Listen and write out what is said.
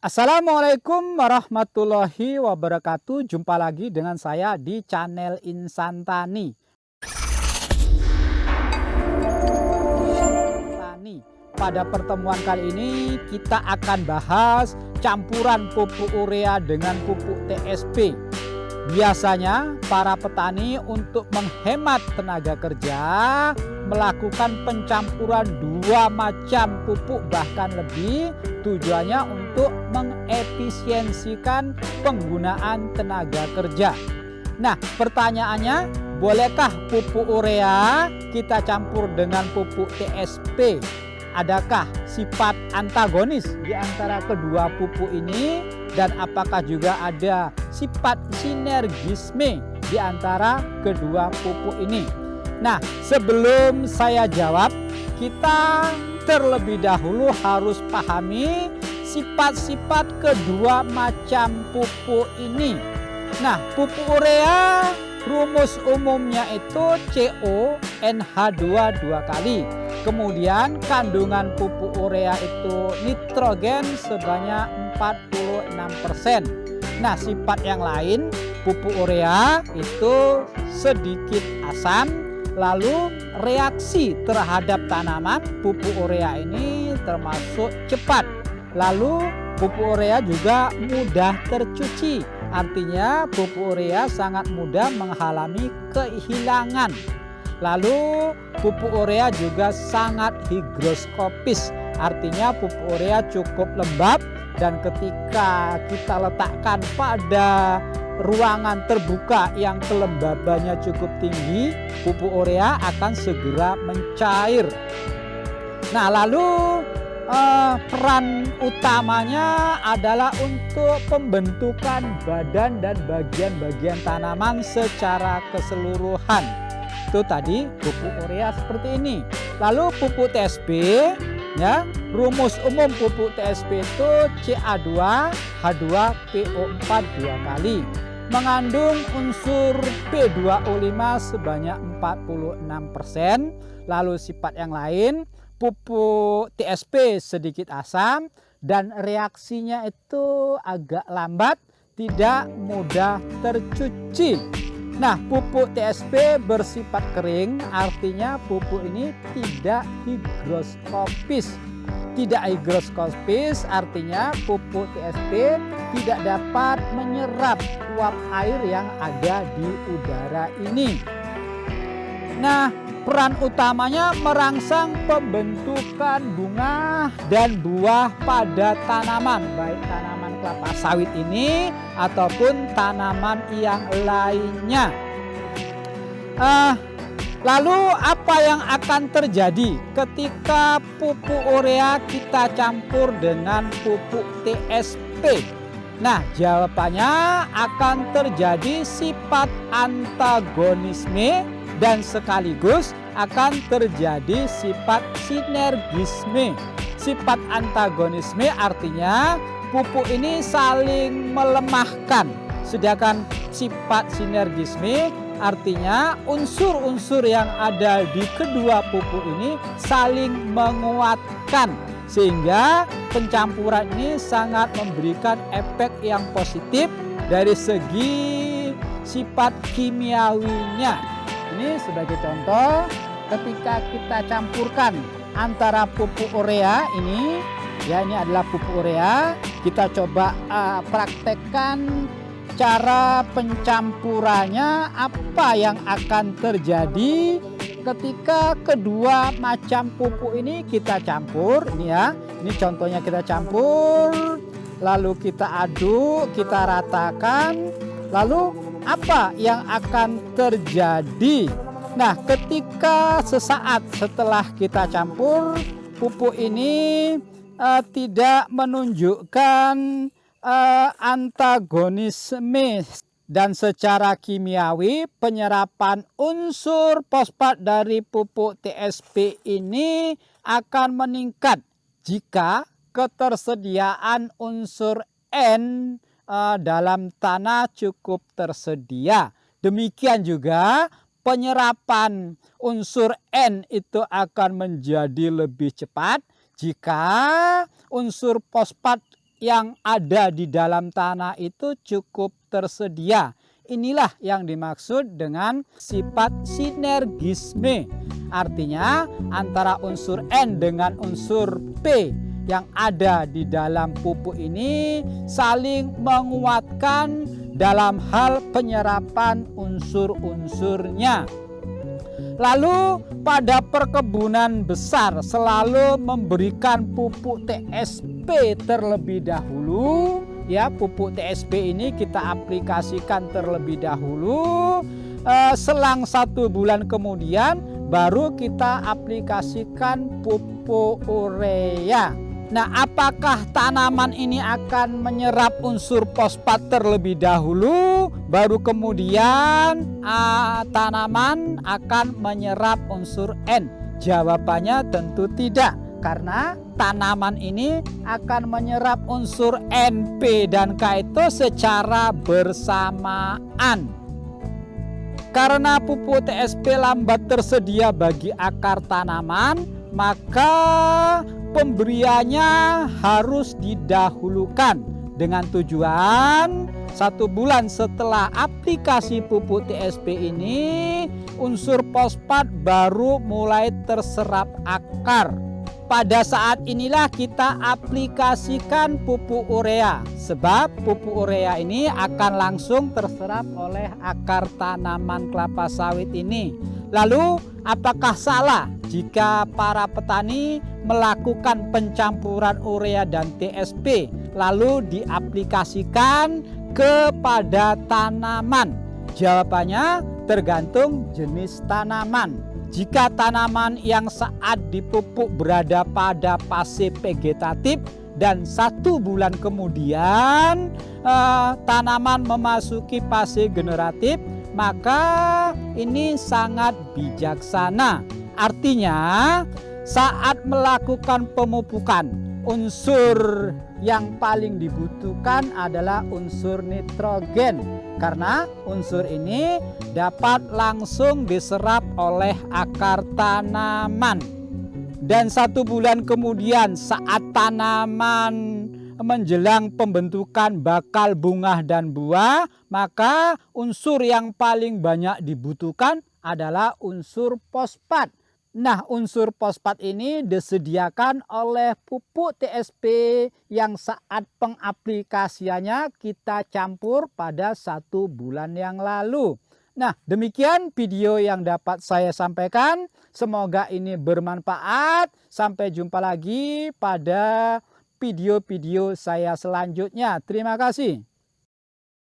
Assalamualaikum warahmatullahi wabarakatuh. Jumpa lagi dengan saya di channel Insan Tani. Pada pertemuan kali ini kita akan bahas campuran pupuk urea dengan pupuk TSP. Biasanya para petani untuk menghemat tenaga kerja melakukan pencampuran dua macam pupuk bahkan lebih, tujuannya untuk mengefisiensikan penggunaan tenaga kerja. Nah, pertanyaannya, bolehkah pupuk urea kita campur dengan pupuk TSP? Adakah sifat antagonis di antara kedua pupuk ini, dan apakah juga ada sifat sinergisme di antara kedua pupuk ini? Nah, sebelum saya jawab, kita terlebih dahulu harus pahami sifat-sifat kedua macam pupuk ini. Nah, pupuk urea rumus umumnya itu CONH2 dua kali. Kemudian kandungan pupuk urea itu nitrogen sebanyak 46%. Nah, sifat yang lain pupuk urea itu sedikit asam, lalu reaksi terhadap tanaman pupuk urea ini termasuk cepat. Lalu pupuk urea juga mudah tercuci, artinya pupuk urea sangat mudah mengalami kehilangan. Lalu pupuk urea juga sangat higroskopis, artinya pupuk urea cukup lembab dan ketika kita letakkan pada ruangan terbuka yang kelembabannya cukup tinggi, pupuk urea akan segera mencair. Nah, lalu peran utamanya adalah untuk pembentukan badan dan bagian-bagian tanaman secara keseluruhan. Itu tadi pupuk urea seperti ini. Lalu pupuk TSP, ya, rumus umum pupuk TSP itu Ca2H2PO4 dua kali, mengandung unsur P2O5 sebanyak 46%. Lalu sifat yang lain, pupuk TSP sedikit asam dan reaksinya itu agak lambat, tidak mudah tercuci. Nah, pupuk TSP bersifat kering, artinya pupuk ini tidak higroskopis. Tidak higroskopis artinya pupuk TSP tidak dapat menyerap uap air yang ada di udara ini. Nah, peran utamanya merangsang pembentukan bunga dan buah pada tanaman, baik tanaman kelapa sawit ini ataupun tanaman yang lainnya. Lalu apa yang akan terjadi ketika pupuk urea kita campur dengan pupuk TSP? Nah, jawabannya akan terjadi sifat antagonisme dan sekaligus akan terjadi sifat sinergisme. Sifat antagonisme artinya pupuk ini saling melemahkan, sedangkan sifat sinergisme artinya unsur-unsur yang ada di kedua pupuk ini saling menguatkan, sehingga pencampuran ini sangat memberikan efek yang positif dari segi sifat kimiawinya. Ini sebagai contoh, ketika kita campurkan antara pupuk urea ini, ya, ini adalah pupuk urea, kita coba praktekkan cara pencampurannya, apa yang akan terjadi ketika kedua macam pupuk ini kita campur. Ini ya, ini contohnya kita campur, lalu kita aduk, kita ratakan, lalu apa yang akan terjadi? Nah, ketika sesaat setelah kita campur, pupuk ini tidak menunjukkan antagonisme, dan secara kimiawi penyerapan unsur fosfat dari pupuk TSP ini akan meningkat jika ketersediaan unsur N dalam tanah cukup tersedia. Demikian juga penyerapan unsur N itu akan menjadi lebih cepat jika unsur fosfat yang ada di dalam tanah itu cukup tersedia. Inilah yang dimaksud dengan sifat sinergisme. Artinya antara unsur N dengan unsur P yang ada di dalam pupuk ini saling menguatkan dalam hal penyerapan unsur-unsurnya. Lalu pada perkebunan besar selalu memberikan pupuk TSP terlebih dahulu. Ya, pupuk TSP ini kita aplikasikan terlebih dahulu. Selang 1 bulan kemudian baru kita aplikasikan pupuk urea. Nah, apakah tanaman ini akan menyerap unsur fosfat terlebih dahulu, baru kemudian tanaman akan menyerap unsur N? Jawabannya tentu tidak, karena tanaman ini akan menyerap unsur N, P, dan K itu secara bersamaan. Karena pupuk TSP lambat tersedia bagi akar tanaman, maka pemberiannya harus didahulukan dengan tujuan 1 bulan setelah aplikasi pupuk TSP ini unsur fosfat baru mulai terserap akar. Pada saat inilah kita aplikasikan pupuk urea, sebab pupuk urea ini akan langsung terserap oleh akar tanaman kelapa sawit ini. Lalu apakah salah jika para petani melakukan pencampuran urea dan TSP lalu diaplikasikan kepada tanaman? Jawabannya tergantung jenis tanaman. Jika tanaman yang saat dipupuk berada pada fase vegetatif dan 1 bulan kemudian tanaman memasuki fase generatif, maka ini sangat bijaksana. Artinya saat melakukan pemupukan, unsur yang paling dibutuhkan adalah unsur nitrogen, karena unsur ini dapat langsung diserap oleh akar tanaman. Dan 1 bulan kemudian saat tanaman menjelang pembentukan bakal bunga dan buah, maka unsur yang paling banyak dibutuhkan adalah unsur fosfat. Nah, unsur fosfat ini disediakan oleh pupuk TSP yang saat pengaplikasiannya kita campur pada 1 bulan yang lalu. Nah, demikian video yang dapat saya sampaikan. Semoga ini bermanfaat. Sampai jumpa lagi pada video-video saya selanjutnya. Terima kasih.